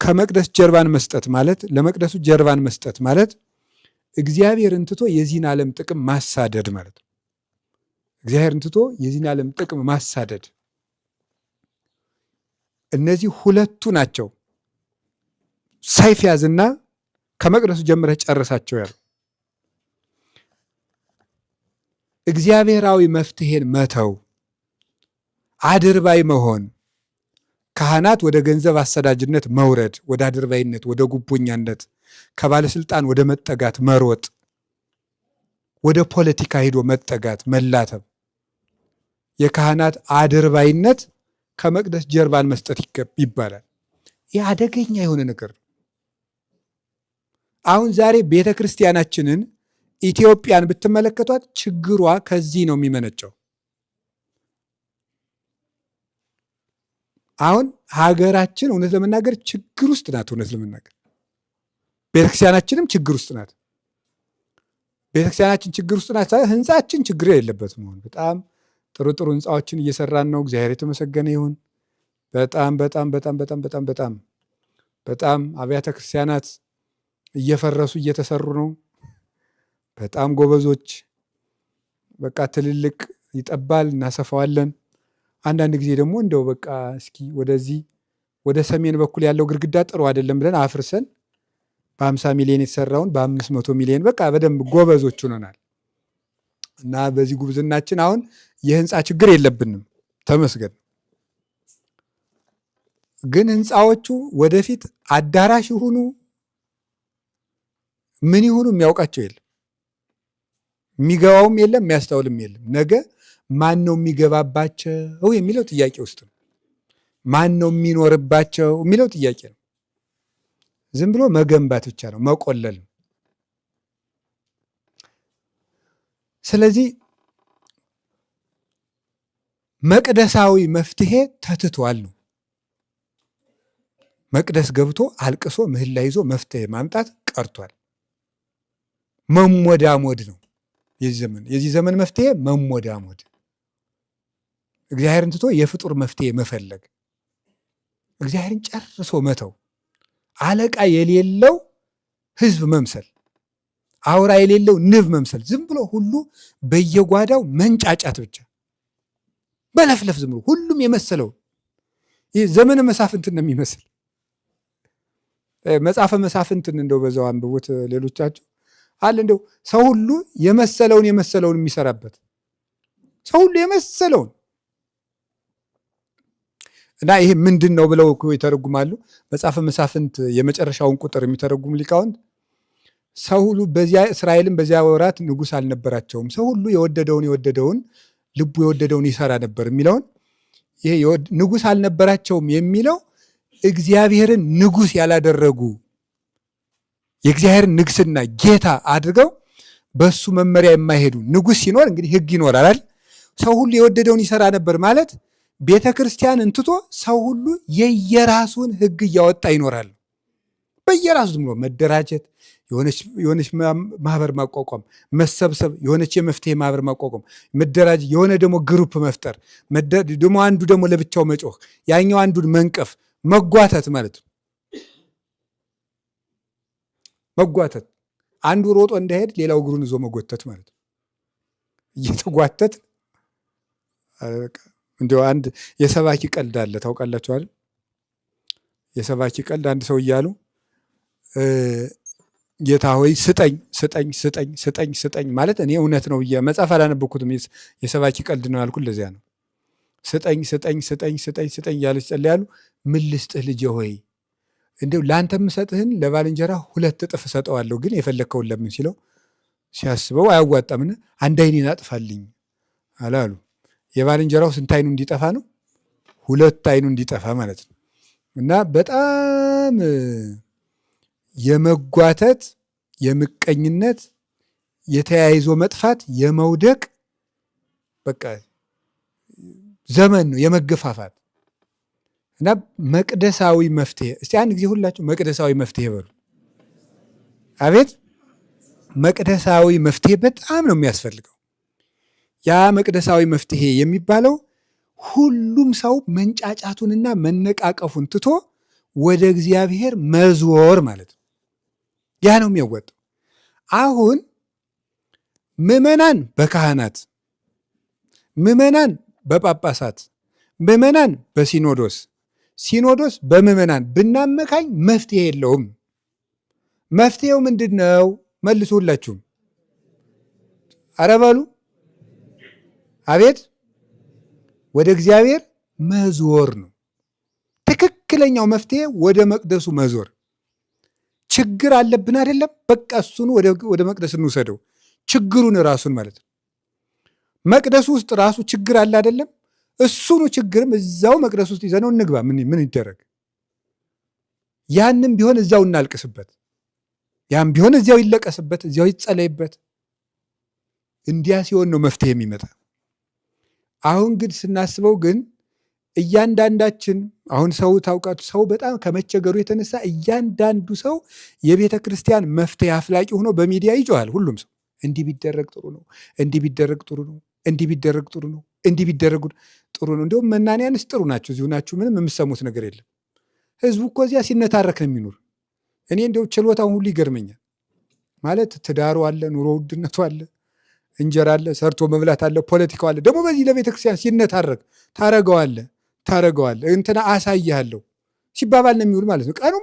ከመቅደስ ጀርባን መስጠት ማለት ለመቅደሱ ጀርባን መስጠት ማለት እግዚአብሔርን ትቶ የዚህን ዓለም ጥቅም ማሳደድ ማለት ነው። እግዚአብሔርን ትቶ የዚህን ዓለም ጥቅም ማሳደድ፣ እነዚህ ሁለቱ ናቸው። ሰይፍ ያዝና ከመቅደሱ ጀምረህ ጨርሳቸው ያለው እግዚአብሔራዊ መፍትሄን መተው፣ አድርባይ መሆን፣ ካህናት ወደ ገንዘብ አሰዳጅነት መውረድ፣ ወደ አድርባይነት፣ ወደ ጉቦኛነት፣ ከባለስልጣን ወደ መጠጋት መሮጥ፣ ወደ ፖለቲካ ሄዶ መጠጋት መላተብ፣ የካህናት አድርባይነት ከመቅደስ ጀርባን መስጠት ይባላል። ይህ አደገኛ የሆነ ነገር ነው። አሁን ዛሬ ቤተ ክርስቲያናችንን ኢትዮጵያን ብትመለከቷት ችግሯ ከዚህ ነው የሚመነጨው። አሁን ሀገራችን እውነት ለመናገር ችግር ውስጥ ናት። እውነት ለመናገር ቤተክርስቲያናችንም ችግር ውስጥ ናት። ቤተክርስቲያናችን ችግር ውስጥ ናት። ህንፃችን ችግር የለበት መሆን በጣም ጥሩ ጥሩ ህንፃዎችን እየሰራን ነው። እግዚአብሔር የተመሰገነ ይሁን። በጣም በጣም በጣም በጣም በጣም በጣም በጣም አብያተ ክርስቲያናት እየፈረሱ እየተሰሩ ነው። በጣም ጎበዞች። በቃ ትልልቅ ይጠባል፣ እናሰፋዋለን። አንዳንድ ጊዜ ደግሞ እንደው በቃ እስኪ ወደዚህ ወደ ሰሜን በኩል ያለው ግድግዳ ጥሩ አይደለም ብለን አፍርሰን በ50 ሚሊዮን የተሰራውን በ500 ሚሊዮን በቃ በደንብ ጎበዞች ሆነናል። እና በዚህ ጉብዝናችን አሁን የህንፃ ችግር የለብንም፣ ተመስገን። ግን ህንፃዎቹ ወደፊት አዳራሽ ይሁኑ ምን ይሁኑ የሚያውቃቸው የለም፣ የሚገባውም የለም፣ የሚያስተውልም የለም። ነገ ማን ነው የሚገባባቸው የሚለው ጥያቄ ውስጥ ነው። ማን ነው የሚኖርባቸው የሚለው ጥያቄ ነው። ዝም ብሎ መገንባት ብቻ ነው፣ መቆለል ነው። ስለዚህ መቅደሳዊ መፍትሄ ተትቷል ነው። መቅደስ ገብቶ አልቅሶ ምህላ ይዞ መፍትሄ ማምጣት ቀርቷል። መሞዳሞድ ነው የዚህ ዘመን መፍትሄ፣ መሞዳሞድ፣ እግዚአብሔርን ትቶ የፍጡር መፍትሄ መፈለግ፣ እግዚአብሔርን ጨርሶ መተው፣ አለቃ የሌለው ህዝብ መምሰል፣ አውራ የሌለው ንብ መምሰል፣ ዝም ብሎ ሁሉ በየጓዳው መንጫጫት ብቻ በለፍለፍ ዝም ብሎ ሁሉም የመሰለው ይህ ዘመነ መሳፍንትን ነው የሚመስል። መጽሐፈ መሳፍንትን እንደው በዛው አንብቡት ሌሎቻችሁ አለ። እንደው ሰው ሁሉ የመሰለውን የሚሰራበት ሰው ሁሉ የመሰለውን እና ይሄ ምንድን ነው ብለው ይተረጉማሉ። መጽሐፈ መሳፍንት የመጨረሻውን ቁጥር የሚተረጉሙ ሊቃውንት ሰው ሁሉ በዚያ እስራኤልም በዚያ ወራት ንጉሥ አልነበራቸውም፣ ሰው ሁሉ የወደደውን ልቡ የወደደውን ይሰራ ነበር የሚለውን ይሄ ንጉሥ አልነበራቸውም የሚለው እግዚአብሔርን ንጉሥ ያላደረጉ የእግዚአብሔርን ንግስና ጌታ አድርገው በሱ መመሪያ የማይሄዱ ንጉሥ ሲኖር እንግዲህ ሕግ ይኖራል። ሰው ሁሉ የወደደውን ይሰራ ነበር ማለት ቤተ ክርስቲያን እንትቶ ሰው ሁሉ የየራሱን ሕግ እያወጣ ይኖራል። በየራሱ ዝም ብሎ መደራጀት፣ የሆነች ማህበር ማቋቋም፣ መሰብሰብ፣ የሆነች የመፍትሄ ማህበር ማቋቋም፣ መደራጀት፣ የሆነ ደግሞ ግሩፕ መፍጠር፣ ደግሞ አንዱ ደግሞ ለብቻው መጮህ፣ ያኛው አንዱን መንቀፍ፣ መጓተት ማለት ነው። መጓተት አንዱ ሮጦ እንዳይሄድ ሌላው እግሩን ይዞ መጎተት ማለት ነው። እየተጓተት እንዲያው አንድ የሰባኪ ቀልድ አለ ታውቃላችሁ አይደል? የሰባኪ ቀልድ አንድ ሰው እያሉ ጌታ ሆይ ስጠኝ ስጠኝ ስጠኝ ስጠኝ ስጠኝ ማለት እኔ እውነት ነው ብዬ መጽሐፍ አላነበብኩትም፣ የሰባኪ ቀልድ ነው ያልኩት ለዚያ ነው። ስጠኝ ስጠኝ ስጠኝ ስጠኝ ስጠኝ እያሉ ይጸልያሉ። ምን ልስጥህ ልጄ ሆይ እንዲሁ ለአንተ የምሰጥህን ለባልንጀራ 2 እጥፍ እሰጠዋለሁ፣ ግን የፈለግከውን ለምን ሲለው ሲያስበው አያዋጣምና አንድ ዓይኔን አጥፋልኝ አላሉ። የባልንጀራው ስንት ዓይኑ እንዲጠፋ ነው? 2 ዓይኑ እንዲጠፋ ማለት ነው። እና በጣም የመጓተት የምቀኝነት የተያይዞ መጥፋት የመውደቅ በቃ ዘመን ነው፣ የመገፋፋት እና መቅደሳዊ መፍትሄ። እስቲ አንድ ጊዜ ሁላችሁ መቅደሳዊ መፍትሄ በሉ። አቤት! መቅደሳዊ መፍትሄ በጣም ነው የሚያስፈልገው። ያ መቅደሳዊ መፍትሄ የሚባለው ሁሉም ሰው መንጫጫቱንና መነቃቀፉን ትቶ ወደ እግዚአብሔር መዞር ማለት ነው። ያ ነው የሚያወጣው። አሁን ምዕመናን በካህናት፣ ምዕመናን በጳጳሳት፣ ምዕመናን በሲኖዶስ፣ ሲኖዶስ በምዕመናን ብናመካኝ መፍትሄ የለውም። መፍትሄው ምንድን ነው? መልሱ ሁላችሁም። ኧረ በሉ አቤት። ወደ እግዚአብሔር መዞር ነው ትክክለኛው መፍትሄ። ወደ መቅደሱ መዞር። ችግር አለብን አይደለም? በቃ እሱን ወደ መቅደስ እንውሰደው። ችግሩን ራሱን ማለት ነው። መቅደሱ ውስጥ ራሱ ችግር አለ አይደለም? እሱኑ ችግርም እዛው መቅደስ ውስጥ ይዘነው እንግባ። ምን ይደረግ? ያንም ቢሆን እዛው እናልቅስበት፣ ያም ቢሆን እዚያው ይለቀስበት፣ እዚያው ይጸለይበት። እንዲያ ሲሆን ነው መፍትሄ የሚመጣ። አሁን ግን ስናስበው ግን እያንዳንዳችን አሁን ሰው ታውቃቱ፣ ሰው በጣም ከመቸገሩ የተነሳ እያንዳንዱ ሰው የቤተ ክርስቲያን መፍትሄ አፍላቂ ሆኖ በሚዲያ ይጮሃል። ሁሉም ሰው እንዲህ ቢደረግ ጥሩ ነው፣ እንዲህ ቢደረግ ጥሩ ነው፣ እንዲህ ቢደረግ ጥሩ ነው፣ እንዲህ ቢደረግ ጥሩ ነው። እንዲሁም መናንያንስ ጥሩ ናቸው፣ እዚሁ ናችሁ፣ ምንም የምሰሙት ነገር የለም። ህዝቡ እኮ እዚያ ሲነታረክ ነው የሚኖር። እኔ እንዲያው ችሎታውን ሁሉ ይገርመኛል። ማለት ትዳሩ አለ፣ ኑሮ ውድነቱ አለ፣ እንጀራ አለ፣ ሰርቶ መብላት አለ፣ ፖለቲካው አለ። ደግሞ በዚህ ለቤተክርስቲያን ሲነታረክ ታረገዋለ እንትና አሳይሃለሁ ሲባባል ነው የሚውል ማለት ነው ቀኑ